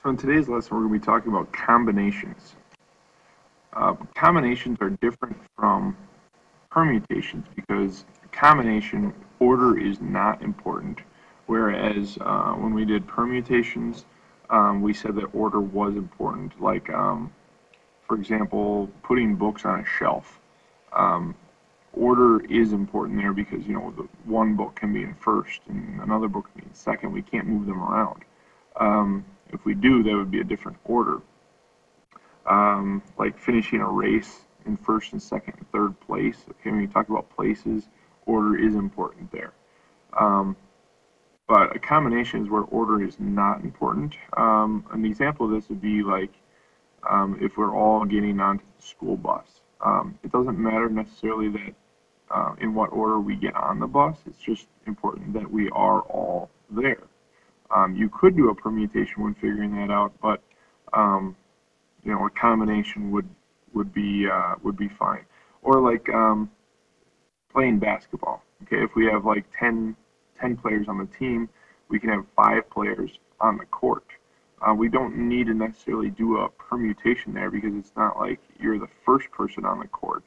So in today's lesson, we're going to be talking about combinations. Combinations are different from permutations because combination order is not important, whereas when we did permutations, we said that order was important. Like, for example, putting books on a shelf. Um, Order is important there because, the one book can be in first and another book can be in second. We can't move them around. If we do, that would be a different order. Like finishing a race in first and second and third place. Okay, when you talk about places, order is important there. Um, but a combination is where order is not important. An example of this would be like if we're all getting onto the school bus. It doesn't matter necessarily that in what order we get on the bus. It's just important that we are all there. You could do a permutation when figuring that out, but a combination would be fine. Or like playing basketball. Okay, if we have like 10 players on the team, we can have 5 players on the court. We don't need to necessarily do a permutation there because it's not like you're the first person on the court.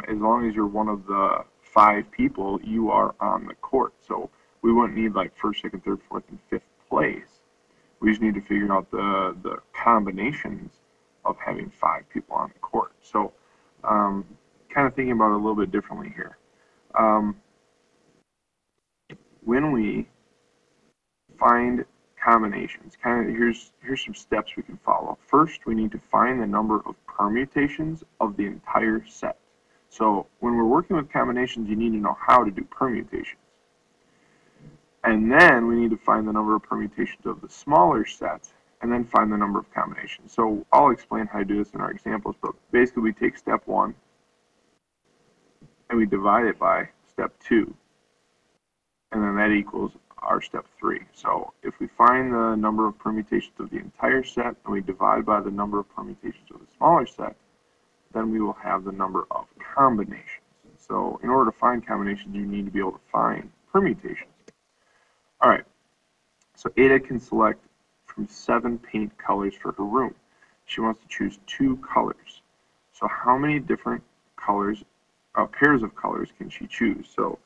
As long as you're one of the 5 people, you are on the court. So we wouldn't need like first, second, third, fourth, and fifth place. We just need to figure out the combinations of having 5 people on the court. So kind of thinking about it a little bit differently here. When we find combinations, here's some steps we can follow. First, we need to find the number of permutations of the entire set. So when we're working with combinations, you need to know how to do permutations. And then we need to find the number of permutations of the smaller set, and then find the number of combinations. So I'll explain how to do this in our examples, but basically we take step 1 and we divide it by step 2, and then that equals our step 3. So if we find the number of permutations of the entire set and we divide by the number of permutations of the smaller set, then we will have the number of combinations. So in order to find combinations, you need to be able to find permutations. All right, so Ada can select from 7 paint colors for her room. She wants to choose 2 colors. So how many different colors, pairs of colors can she choose? So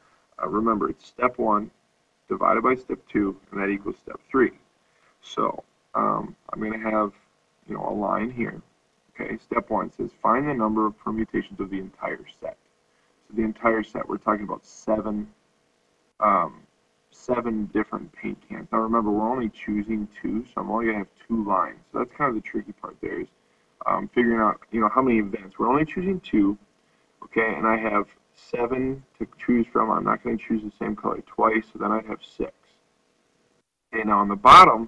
remember, it's step 1 divided by step 2, and that equals step 3. So I'm going to have a line here. Okay, step 1 says find the number of permutations of the entire set. So the entire set, we're talking about 7 different paint cans. Now remember, we're only choosing 2, so I'm only going to have 2 lines. So that's kind of the tricky part there is figuring out, how many events. We're only choosing 2, okay, and I have 7 to choose from. I'm not going to choose the same color twice, so then I'd have 6. Okay, now on the bottom,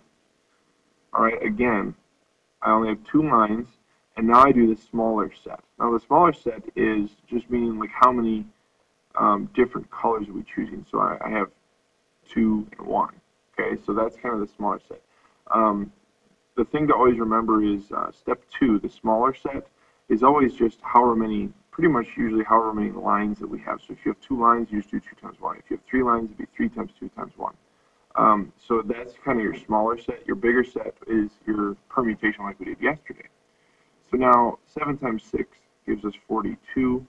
all right, again, I only have 2 lines, and now I do the smaller set. Now the smaller set is just meaning like how many different colors are we choosing. So I have 2 and 1. Okay, so that's kind of the smaller set. The thing to always remember is step 2, the smaller set, is always just however many, pretty much usually however many lines that we have. So if you have 2 lines, you just do 2 times 1. If you have 3 lines, it'd be 3 times 2 times 1. So that's kind of your smaller set. Your bigger set is your permutation like we did yesterday. So now 7 times 6 gives us 42,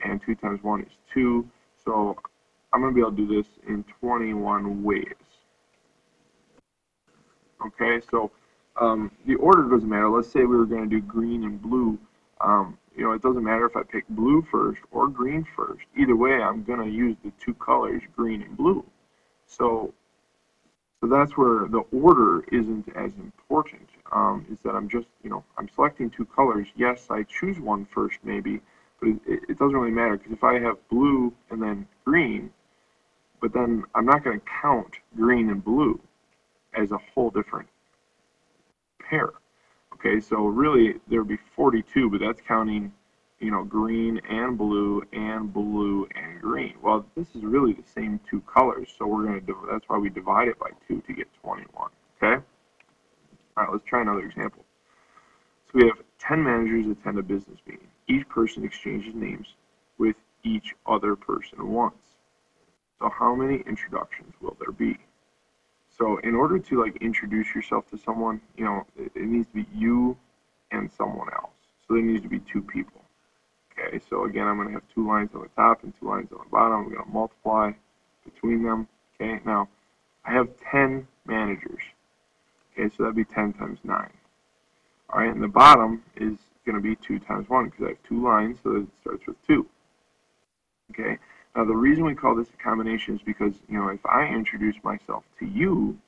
and 2 times 1 is 2. So I'm going to be able to do this in 21 ways. Okay, so the order doesn't matter. Let's say we were going to do green and blue. It doesn't matter if I pick blue first or green first. Either way, I'm going to use the 2 colors, green and blue. So that's where the order isn't as important. Is that I'm just, I'm selecting 2 colors. Yes, I choose one first maybe, but it doesn't really matter because if I have blue and then green, but then I'm not going to count green and blue as a whole different pair. Okay, so really there would be 42, but that's counting, green and blue and green. Well, this is really the same 2 colors, so we're going to that's why we divide it by 2 to get 21. Okay. All right, let's try another example. So we have 10 managers attend a business meeting. Each person exchanges names with each other person once. So how many introductions will there be? So in order to like introduce yourself to someone, you know, it needs to be you and someone else. So there needs to be two people. Okay, so again, I'm going to have two lines on the top and two lines on the bottom. I'm going to multiply between them. Okay, now I have 10 managers. Okay, so that'd be 10 times 9. All right, and the bottom is going to be 2 times 1 because I have two lines, so it starts with 2. Okay, now the reason we call this a combination is because, you know, if I introduce myself to you,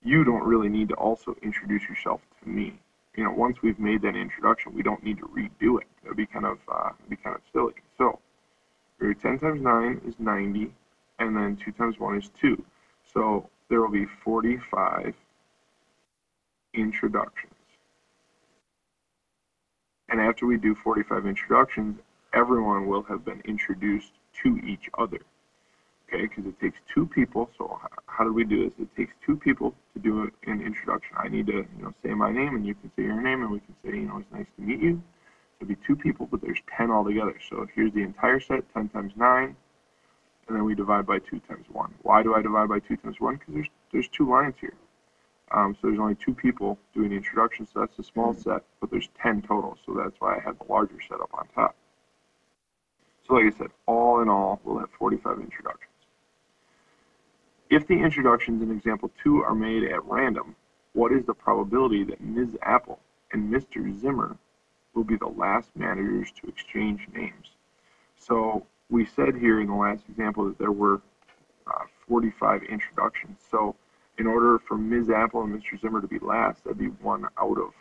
you don't really need to also introduce yourself to me. You know, once we've made that introduction, we don't need to redo it. That'd be kind of silly. So, 10 times 9 is 90, and then 2 times 1 is 2. So there will be 45 introductions. And after we do 45 introductions, everyone will have been introduced to each other. Okay, because it takes two people. So how do we do this? It takes two people to do an introduction. I need to, you know, say my name, and you can say your name, and we can say, you know, it's nice to meet you. So it'd be two people, but there's 10 altogether. So here's the entire set, 10 times 9, and then we divide by 2 times 1. Why do I divide by 2 times 1? Because there's two lines here. So there's only two people doing the introduction, so that's a small set, but there's 10 total, so that's why I had the larger set up on top. So like I said, all in all, we'll have 45 introductions. If the introductions in example 2 are made at random, what is the probability that Ms. Apple and Mr. Zimmer will be the last managers to exchange names? So we said here in the last example that there were 45 introductions. So in order for Ms. Apple and Mr. Zimmer to be last, that'd be 1 out of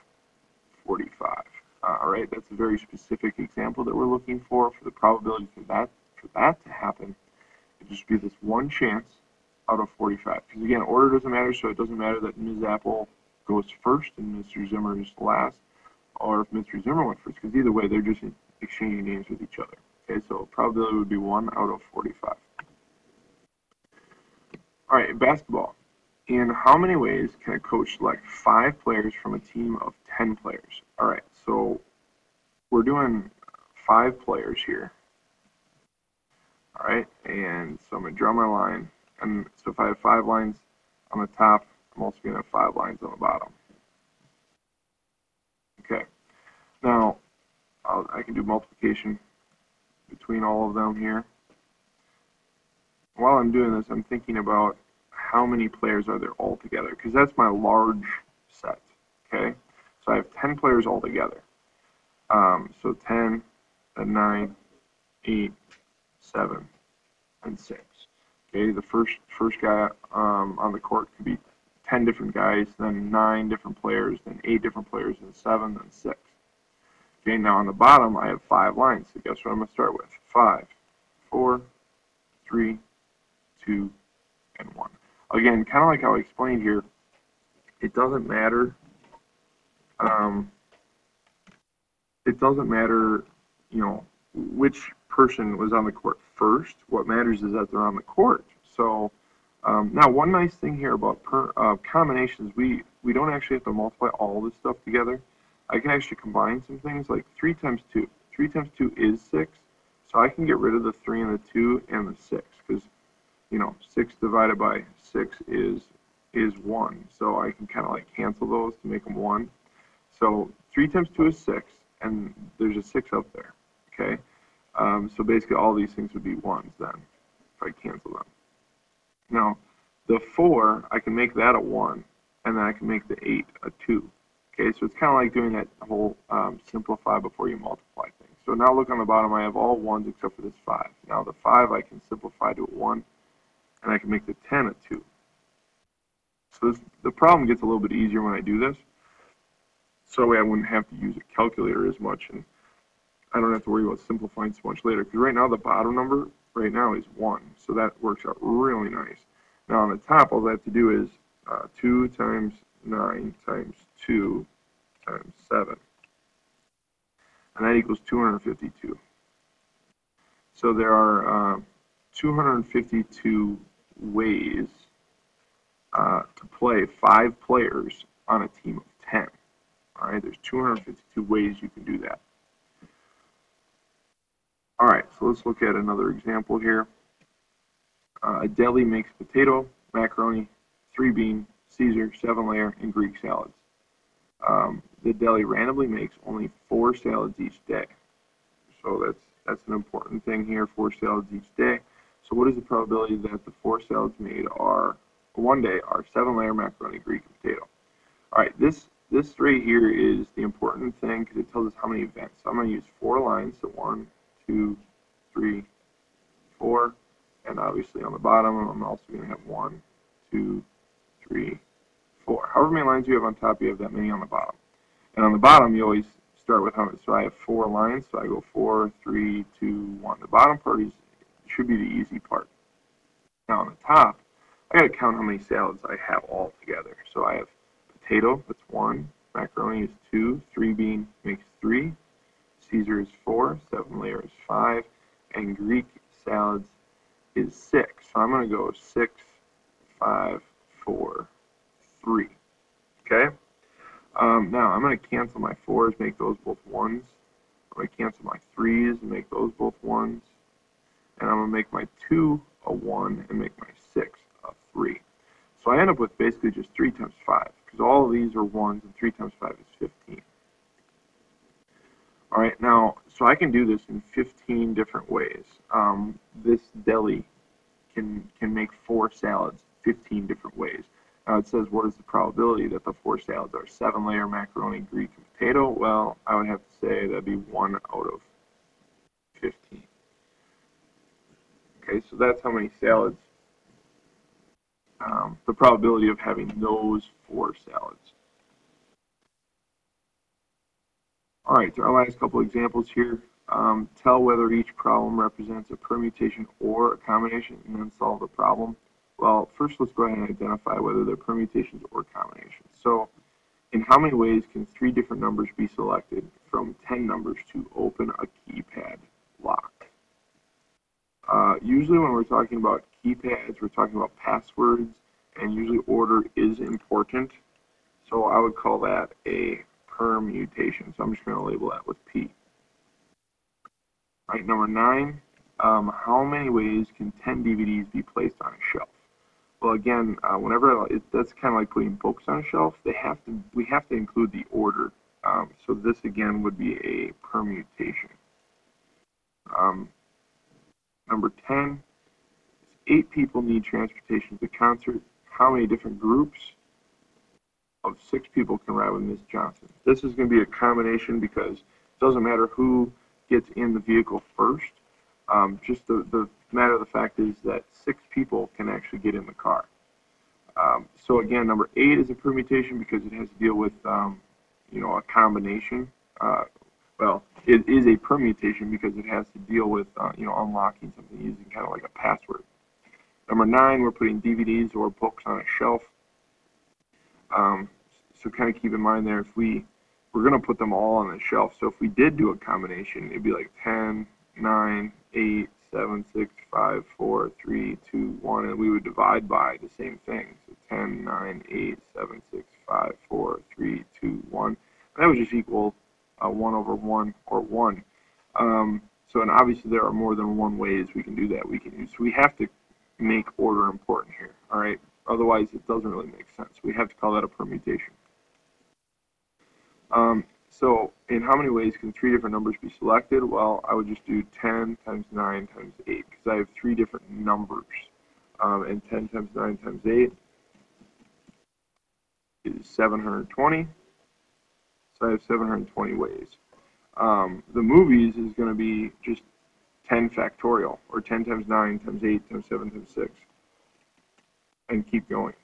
45. All right, that's a very specific example that we're looking for the probability for that to happen. It'd just be this one chance out of 45. Because again, order doesn't matter, so it doesn't matter that Ms. Apple goes first and Mr. Zimmer is last, or if Mr. Zimmer went first, because either way, they're just exchanging names with each other. Okay, so probability would be 1 out of 45. All right, basketball. In how many ways can a coach select 5 players from a team of 10 players? All right, so we're doing 5 players here. All right, and so I'm going to draw my line. And so if I have 5 lines on the top, I'm also going to have 5 lines on the bottom. Okay, now I can do multiplication between all of them here. While I'm doing this, I'm thinking about how many players are there all together, because that's my large set. Okay, so I have 10 players all together. So 10, then 9, 8, 7, and 6. Okay, the first guy on the court could be 10 different guys, then 9 different players, then 8 different players, then 7, then 6. Okay, now on the bottom I have 5 lines. So guess what I'm going to start with? 5, 4, 3, 2, and 1. Again, kind of like how I explained here, it doesn't matter. It doesn't matter, you know, which person was on the court first. What matters is that they're on the court. So now one nice thing here about combinations, we don't actually have to multiply all this stuff together. I can actually combine some things like 3 times 2. 3 times 2 is 6, so I can get rid of the 3 and the 2 and the 6, because, you know, 6 divided by 6 is 1. So I can kind of like cancel those to make them 1. So 3 times 2 is 6, and there's a 6 up there. Okay, so basically all these things would be 1s then, if I cancel them. Now, the 4, I can make that a 1, and then I can make the 8 a 2. Okay, so it's kind of like doing that whole simplify before you multiply thing. So now look on the bottom, I have all 1s except for this 5. Now the 5 I can simplify to a 1, and I can make the 10 a 2. So the problem gets a little bit easier when I do this. So that way I wouldn't have to use a calculator as much, and I don't have to worry about simplifying so much later. Because right now the bottom number right now is 1, so that works out really nice. Now on the top, all I have to do is 2 times 9 times 2 times 7. And that equals 252. So there are 252 ways to play 5 players on a team of 10. All right, there's 252 ways you can do that. All right, so let's look at another example here. A deli makes potato, macaroni, 3-bean, Caesar, 7-layer, and Greek salads. The deli randomly makes only 4 salads each day. So that's an important thing here, 4 salads each day. So what is the probability that the 4 salads made one day are 7-layer macaroni, Greek, and potato? All right, this right here is the important thing because it tells us how many events. So I'm going to use 4 lines, so 1, 2, 3, 4, and obviously on the bottom I'm also going to have 1, 2, 3, 4. However many lines you have on top, you have that many on the bottom. And on the bottom, you always start with how many. So I have 4 lines, so I go 4, 3, 2, 1. The bottom part should be the easy part. Now on the top, I got to count how many salads I have all together. So I have potato, that's 1. Macaroni is 2. 3-bean makes 3. Caesar is 4. 7-layer is 5. And Greek salads is 6. So I'm going to go 6, 5, 4, 3. Okay? Now I'm going to cancel my 4s, make those both 1s. I'm going to cancel my 3s and make those both 1s. And I'm going to make my 2 a 1 and make my 6 a 3. So I end up with basically just 3 times 5 because all of these are 1s and 3 times 5 is 15. All right, now, so I can do this in 15 different ways. This deli can make 4 salads 15 different ways. Now it says, what is the probability that the 4 salads are 7-layer macaroni, Greek, and potato? Well, I would have to say that'd be 1 out of 15. Okay, so that's how many salads, the probability of having those 4 salads. All right, so our last couple examples here. Tell whether each problem represents a permutation or a combination, and then solve the problem. Well, first let's go ahead and identify whether they're permutations or combinations. So, in how many ways can 3 different numbers be selected from 10 numbers to open a keypad lock? Usually when we're talking about keypads, we're talking about passwords, and usually order is important. So I would call that a permutation. So I'm just going to label that with P. All right, number 9, how many ways can 10 DVDs be placed on a shelf? Well, again, that's kind of like putting books on a shelf. We have to include the order. So this again would be a permutation. Number 10, 8 people need transportation to the concert. How many different groups of 6 people can ride with Miss Johnson? This is going to be a combination because it doesn't matter who gets in the vehicle first. Just the matter of the fact is that 6 people can actually get in the car. So again, number 8 is a permutation because it has to deal with a combination. Well, it is a permutation because it has to deal with unlocking something using kind of like a password. Number 9, we're putting DVDs or books on a shelf. So kind of keep in mind there, if we're going to put them all on the shelf. So if we did do a combination, it'd be like 10, 9, 8, 7, 6, 5, 4, 3, 2, 1, and we would divide by the same thing. So 10, 9, 8, 7, 6, 5, 4, 3, 2, 1. And that would just equal 1 over 1 or 1. So, and obviously there are more than one ways we can do that. So we have to make order important here, all right? Otherwise, it doesn't really make sense. We have to call that a permutation. So in how many ways can 3 different numbers be selected? Well, I would just do 10 times 9 times 8 because I have 3 different numbers. And 10 times 9 times 8 is 720. So I have 720 ways. The movies is going to be just 10 factorial, or 10 times 9 times 8 times 7 times 6, and keep going.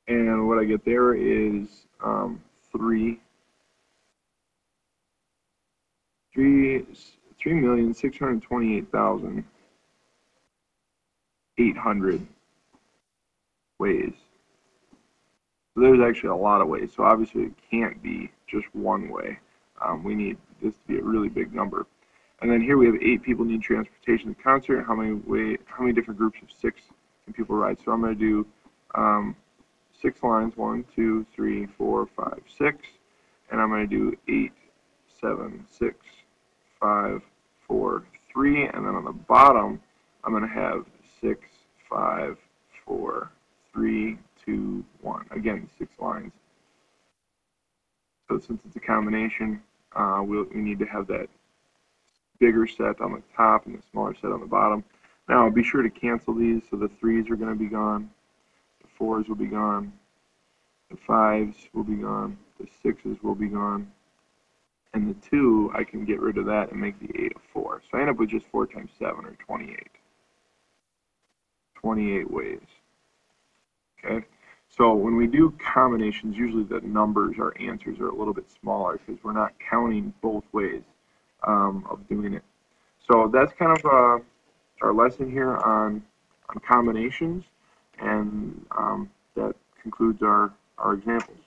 And what I get there is 3,628,800 ways. So there's actually a lot of ways. So obviously it can't be just one way. We need this to be a really big number. And then here we have 8 people need transportation to concert. How many different groups of 6 can people ride? So I'm going to do 6 lines, 1, 2, 3, 4, 5, 6, and I'm going to do 8, 7, 6, 5, 4, 3, and then on the bottom I'm going to have 6, 5, 4, 3, 2, 1. Again, 6 lines. So since it's a combination, we need to have that bigger set on the top and the smaller set on the bottom. Now, be sure to cancel these, so the 3s are going to be gone, the 4s will be gone, the 5s will be gone, the 6s will be gone, and the 2, I can get rid of that and make the 8 a 4. So I end up with just 4 times 7, or 28. 28 ways. Okay? So when we do combinations, usually the numbers, our answers, are a little bit smaller because we're not counting both ways of doing it. So that's kind of our lesson here on combinations, and that concludes our examples.